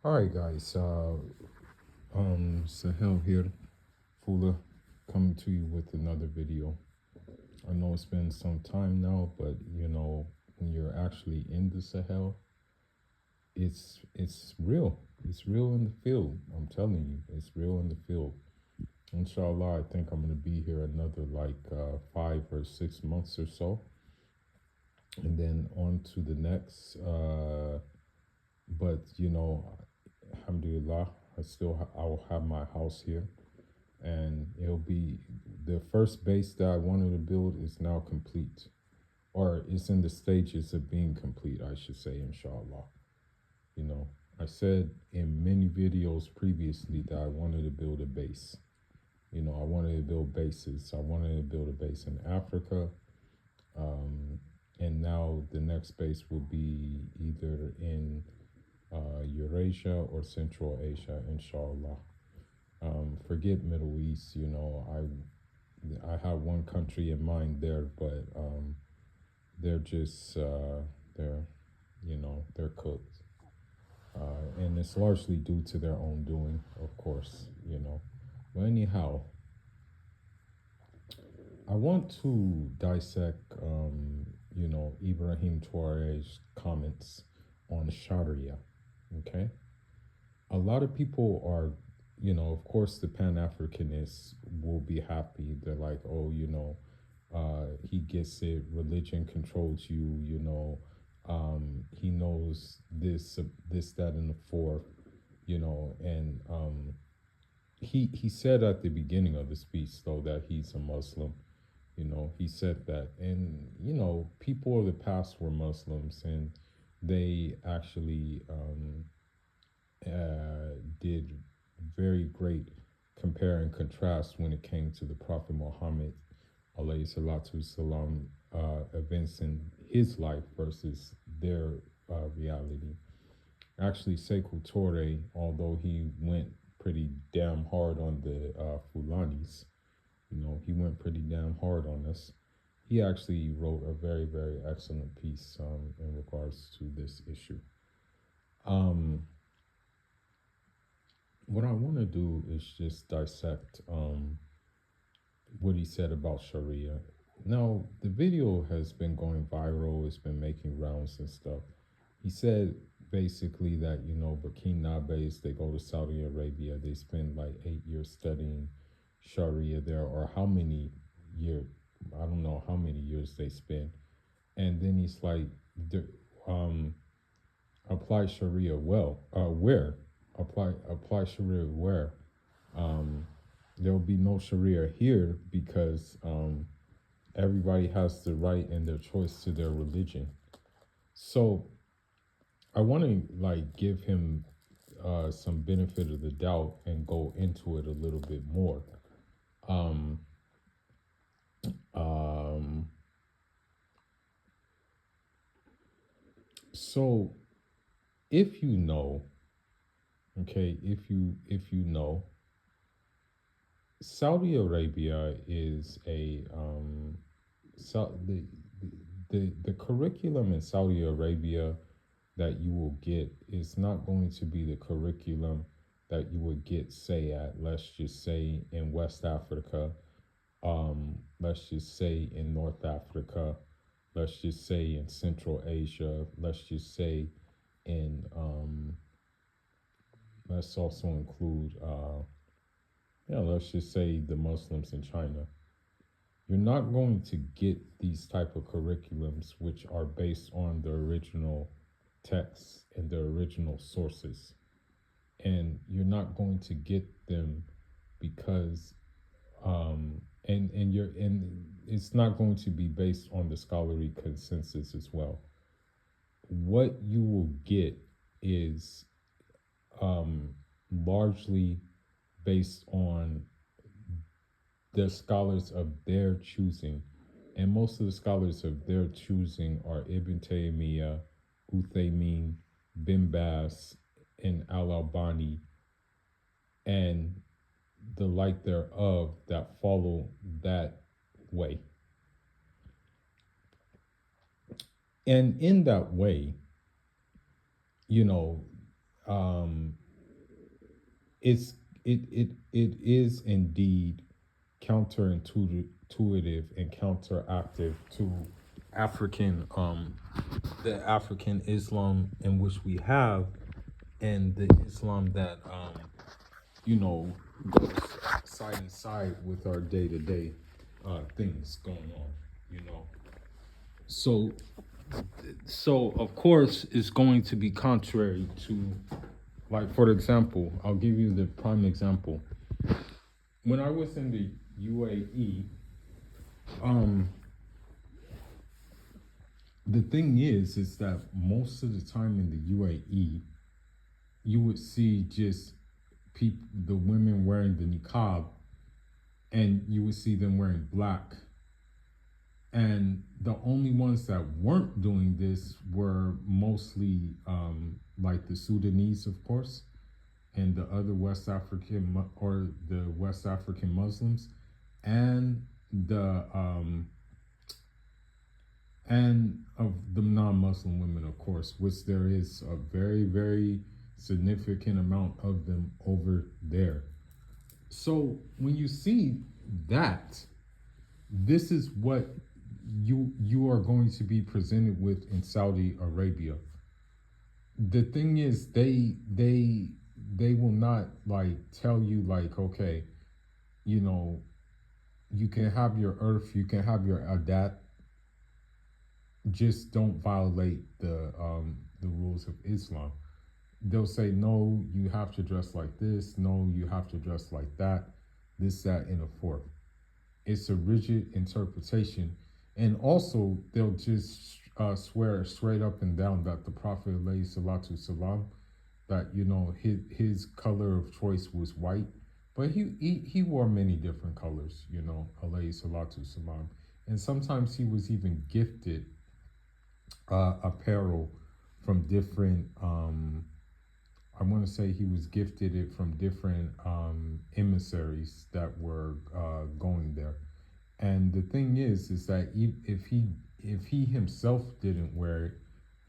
All right, guys. Sahel here, Fula, coming to you with another video. I know it's been some time now, but when you're actually in the Sahel, it's real. It's real in the field. I'm telling you, it's real in the field. Inshallah, I think I'm gonna be here another 5 or 6 months or so, and then on to the next. But alhamdulillah, I will have my house here, and it'll be the first base that I wanted to build is now complete, or it's in the stages of being complete, I should say, inshallah. You know, I said in many videos previously that I wanted to build a base. I wanted to build bases. I wanted to build a base in Africa, and now the next base will be either in Eurasia or Central Asia, inshallah. Forget Middle East. I have one country in mind there, but they're just they're cooked, and it's largely due to their own doing, of course. But anyhow, I want to dissect Ibrahim Traores' comments on Sharia. Okay, a lot of people are, of course, the Pan Africanists will be happy. They're like, oh, he gets it. Religion controls you. He knows this, that, and the fourth. And he said at the beginning of the speech though that he's a Muslim. He said that, and people of the past were Muslims, and they actually did very great compare and contrast when it came to the Prophet Muhammad alayhi salatu salam events in his life versus their reality. Actually, Sekou Toure, although he went pretty damn hard on the Fulanis, he went pretty damn hard on us. He actually wrote a very, very excellent piece in regards to this issue. What I want to do is just dissect what he said about Sharia. Now, the video has been going viral, it's been making rounds and stuff. He said basically that, Burkinabes, they go to Saudi Arabia, they spend like 8 years studying Sharia there, or how many years, I don't know how many years they spend. And then he's like, apply Sharia where? Apply Sharia where? There will be no Sharia here because everybody has the right and their choice to their religion. So I want to give him some benefit of the doubt and go into it a little bit more. So if you know, okay, if you know, Saudi Arabia is the curriculum in Saudi Arabia that you will get is not going to be the curriculum that you would get, say, let's just say in West Africa, let's just say in North Africa, let's just say in Central Asia, let's just say in let's also include let's just say the Muslims in China. You're not going to get these type of curriculums which are based on the original texts and the original sources. And you're not going to get them because and it's not going to be based on the scholarly consensus as well. What you will get is largely based on the scholars of their choosing, and most of the scholars of their choosing are Ibn Taymiyyah, Uthaymin, Bin Baz, and Al-Albani, and the like thereof that follow that way. And in that way, um, it's it is indeed counterintuitive and counteractive to African the African Islam in which we have, and the Islam that goes side and side with our day to day things going on. You know, so of course it's going to be contrary to, like, for example, I'll give you the prime example. When I was in the UAE, um, the thing is that most of the time in the UAE, you would see just people, the women wearing the niqab, and you would see them wearing black. And the only ones that weren't doing this were mostly like the Sudanese, of course, and the other West African or the West African Muslims, and the and of the non-Muslim women, of course, which there is a very, very significant amount of them over there. So when you see that, this is what you are going to be presented with in Saudi Arabia. The thing is, they will not like tell you like, okay, you know, you can have your earth, you can have your adat, just don't violate the rules of Islam. They'll say, no, you have to dress like this, no, you have to dress like that, this, that, and a fourth. It's a rigid interpretation. And also, they'll just swear straight up and down that the Prophet, alayhi salatu salam, that, his color of choice was white. But he wore many different colors, alayhi salatu salam. And sometimes he was even gifted apparel from different, I want to say he was gifted it from different emissaries that were going there. And the thing is that if he himself didn't wear it,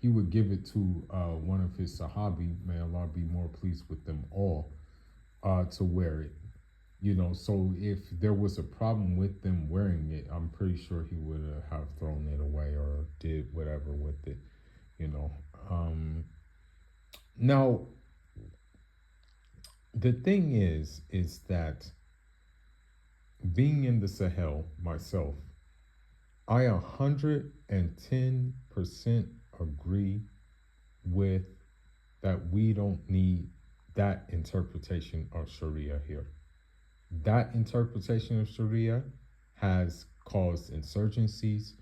he would give it to one of his Sahabi, may Allah be more pleased with them all, to wear it. So if there was a problem with them wearing it, I'm pretty sure he would have thrown it away or did whatever with it. You know. Now, the thing is that being in the Sahel myself, I 110% agree with that we don't need that interpretation of Sharia here. That interpretation of Sharia has caused insurgencies,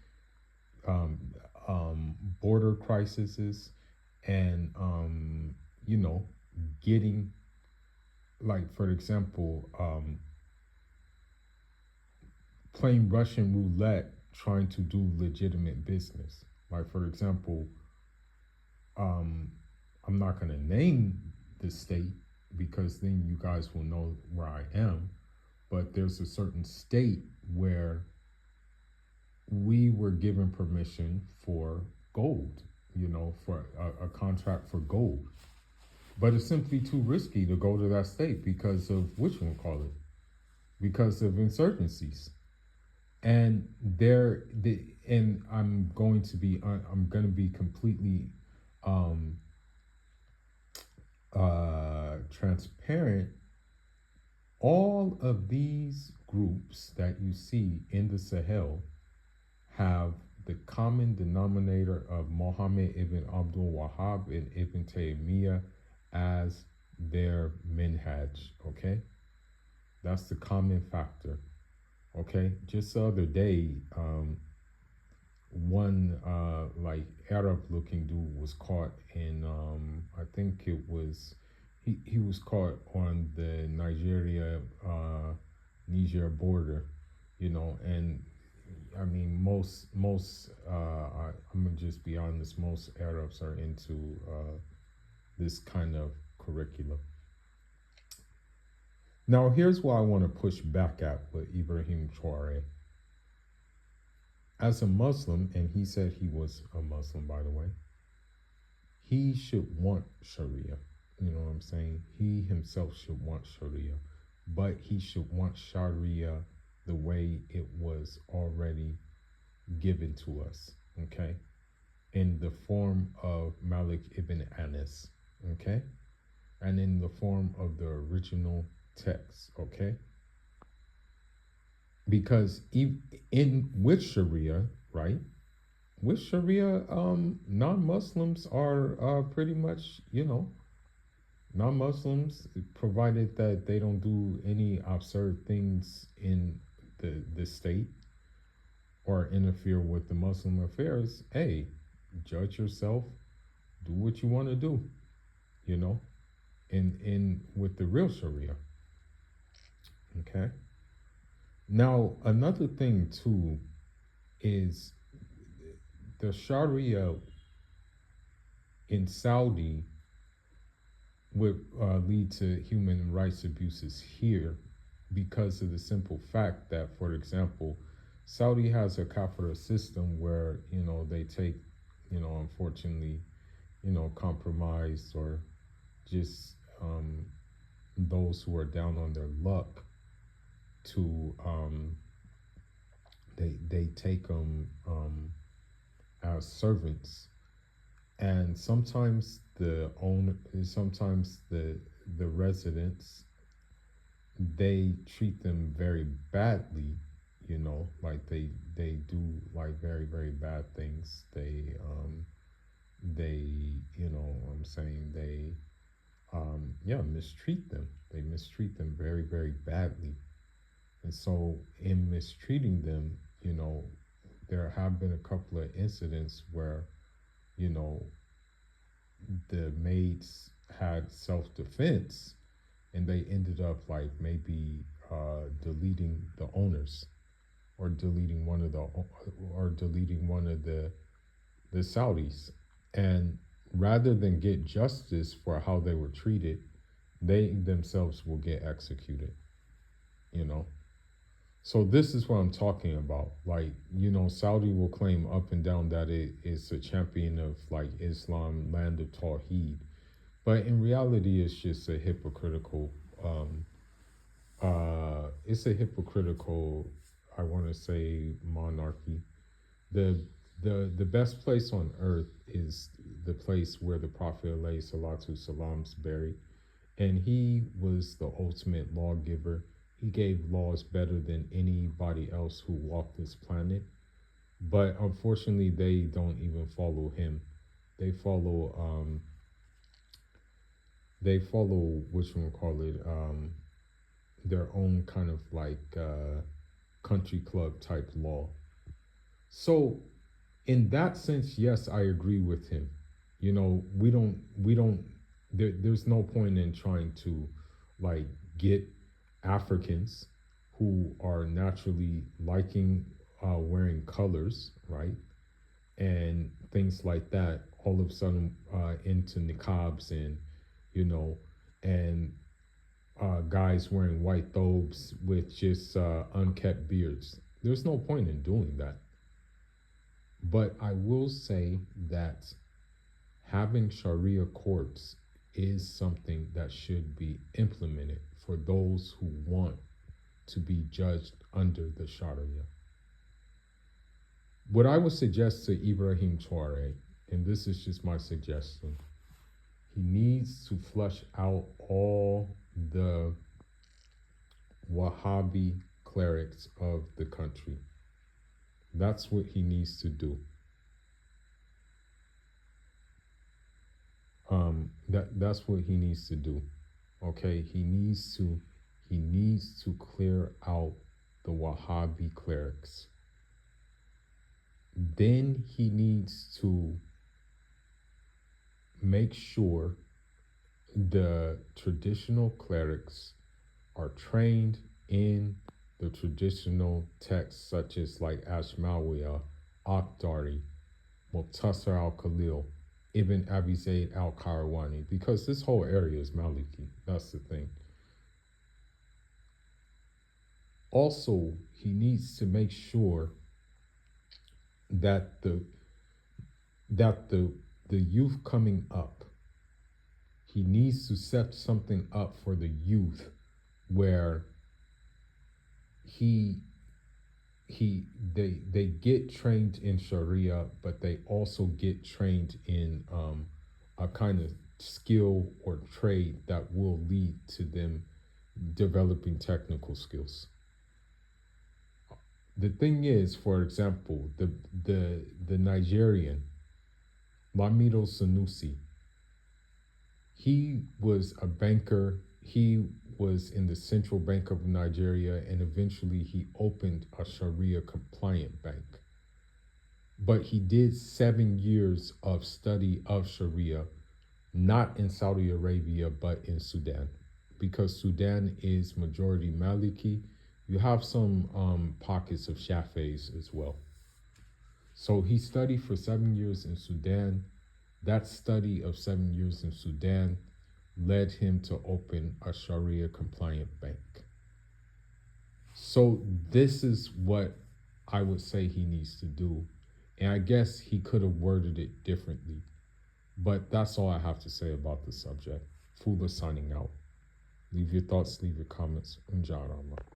um, border crises, and getting, like, for example, playing Russian roulette trying to do legitimate business. Like, for example, I'm not going to name the state because then you guys will know where I am. But there's a certain state where we were given permission for gold, for a contract for gold. But it's simply too risky to go to that state because of, because of insurgencies. And I'm going to be completely transparent. All of these groups that you see in the Sahel have the common denominator of Mohammed ibn Abdul Wahhab and Ibn Taymiyyah as their minhaj, okay? That's the common factor, okay? Just the other day, one like Arab-looking dude was caught in, I think it was, he was caught on the Niger border, and I mean, I'm gonna just be honest, most Arabs are into this kind of curriculum. Now, here's what I want to push back at with Ibrahima Traore. As a Muslim, and he said he was a Muslim, by the way, he should want Sharia. You know what I'm saying? He himself should want Sharia, but he should want Sharia the way it was already given to us, okay? In the form of Malik ibn Anas, okay? And in the form of the original text, okay? Because in with Sharia, right? With Sharia, non-Muslims are pretty much, non-Muslims, provided that they don't do any absurd things in the state or interfere with the Muslim affairs. Hey, judge yourself, do what you want to do, you know, in with the real Sharia. Okay. Now another thing too is the Sharia in Saudi would lead to human rights abuses here because of the simple fact that, for example, Saudi has a kafir system where they take, unfortunately, compromised or just those who are down on their luck to they take them as servants, and sometimes the residents, they treat them very badly, like they do like very very bad things. They what I'm saying, they mistreat them. They mistreat them very very badly. And so in mistreating them, there have been a couple of incidents where you know the maids had self-defense, and they ended up like maybe deleting the owners, or deleting one of the Saudis. And rather than get justice for how they were treated, they themselves will get executed, you know. So this is what I'm talking about. Like, Saudi will claim up and down that it is a champion of like Islam, land of Tawheed, but in reality, it's just a hypocritical. It's a hypocritical, I want to say, monarchy. The the best place on earth is the place where the Prophet alayhi salatu salam's buried, and he was the ultimate lawgiver. He gave laws better than anybody else who walked this planet. But unfortunately, they don't even follow him. They follow which one call it their own kind of like country club type law. So in that sense, yes, I agree with him. We don't there's no point in trying to like get Africans who are naturally liking wearing colors, right? And things like that, all of a sudden into niqabs, and you know, and guys wearing white thobes with just unkept beards. There's no point in doing that. But I will say that having Sharia courts is something that should be implemented for those who want to be judged under the Sharia. What I would suggest to Ibrahim Traore, and this is just my suggestion, he needs to flush out all the Wahhabi clerics of the country. That's what he needs to do. That's what he needs to do. Okay, he needs to clear out the Wahhabi clerics. Then he needs to make sure the traditional clerics are trained in the traditional texts, such as like Ashmawiya, Akhdari, Muqtasar al-Khalil, Ibn Abi Zayd al-Qarawani, because this whole area is Maliki. That's the thing. Also, he needs to make sure that the youth coming up, he needs to set something up for the youth where he they get trained in Sharia, but they also get trained in a kind of skill or trade that will lead to them developing technical skills. The thing is, for example, the Nigerian Lamido Sanusi, he was a banker. He was in the Central Bank of Nigeria, and eventually he opened a Sharia compliant bank. But he did 7 years of study of Sharia, not in Saudi Arabia, but in Sudan, because Sudan is majority Maliki. You have some pockets of Shafis as well. So he studied for 7 years in Sudan. That study of 7 years in Sudan led him to open a Sharia compliant bank. So this is what I would say he needs to do. And I guess he could have worded it differently. But that's all I have to say about the subject. Fula signing out. Leave your thoughts, leave your comments. Unjarama.